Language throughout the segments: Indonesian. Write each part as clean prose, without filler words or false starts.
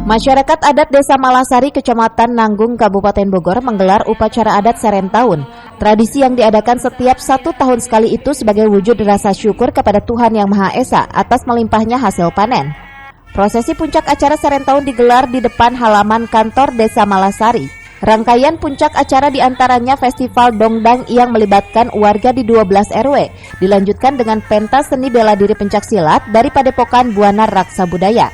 Masyarakat adat Desa Malasari, Kecamatan Nanggung, Kabupaten Bogor menggelar upacara adat Serentahun. Tradisi yang diadakan setiap 1 tahun sekali itu sebagai wujud rasa syukur kepada Tuhan Yang Maha Esa atas melimpahnya hasil panen. Prosesi puncak acara Serentahun digelar di depan halaman kantor Desa Malasari. Rangkaian puncak acara diantaranya festival dongdang yang melibatkan warga di 12 RW, dilanjutkan dengan pentas seni bela diri pencaksilat dari Padepokan Buana Raksa Budaya.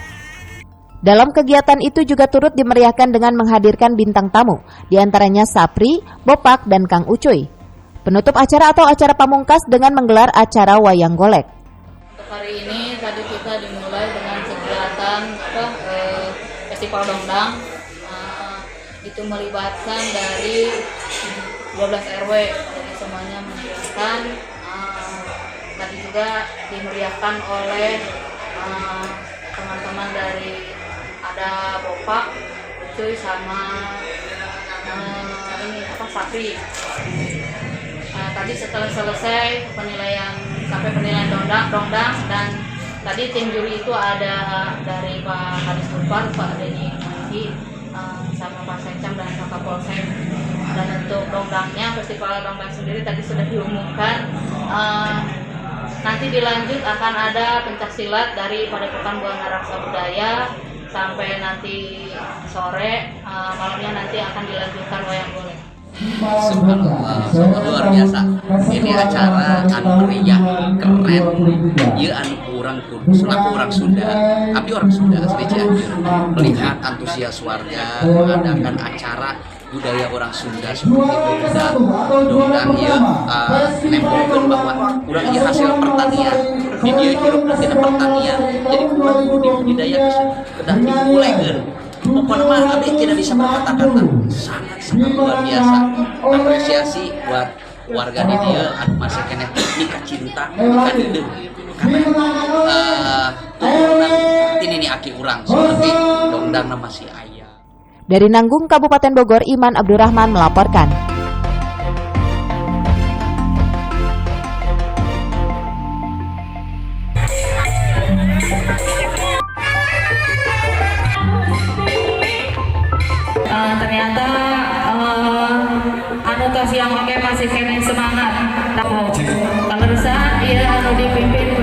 Dalam kegiatan itu juga turut dimeriahkan dengan menghadirkan bintang tamu, diantaranya Sapri, Bopak, dan Kang Ucuy. Penutup acara atau acara pamungkas dengan menggelar acara wayang golek. Untuk hari ini tadi kita dimulai dengan kegiatan festival dongdang. Itu melibatkan dari 12 RW, jadi semuanya meriahkan. Tadi juga dimeriahkan oleh teman-teman dari ada Bopak, Ucuy sama Sapri. Tadi setelah selesai sampai penilaian dongdang dan tadi tim juri itu ada dari Pak Kadis Unpar, Pak Denny Mangki, sama Pak Sekcam dan Pak Kapolsek. Dan untuk dongdangnya, festival dongdang sendiri tadi sudah diumumkan. Nanti dilanjut akan ada pencaksilat dari Padepokan Buana Raksa Budaya sampai nanti sore, malamnya nanti akan dilanjutkan wayang golek. Subhanallah, luar biasa. Ini acara anu meriah, keren. Ieu anu selaku orang Sunda, abdi orang Sunda asli Cianjur. Melihat antusias warga mengadakan acara budaya orang Sunda seperti dongdang ieu nembongkeun bahwa urang ieu hasil pertanian. Di dieu hirup tina pertanian. Jadi urang budidaya kedah dimulaikeun. Pokoknya mah abdi tidak bisa berkata-kata, sangat luar biasa. Apresiasi buat warga di dia anu masih keneh nikah cinta, nikah deudeuh. Karena turunan ini aki urang seperti dongdang masih aya. Dari Nanggung, Kabupaten Bogor, Iman Abdurrahman melaporkan. Ternyata anu tos yang oke masih kena semangat. Kalau bisa ya anu dipimpin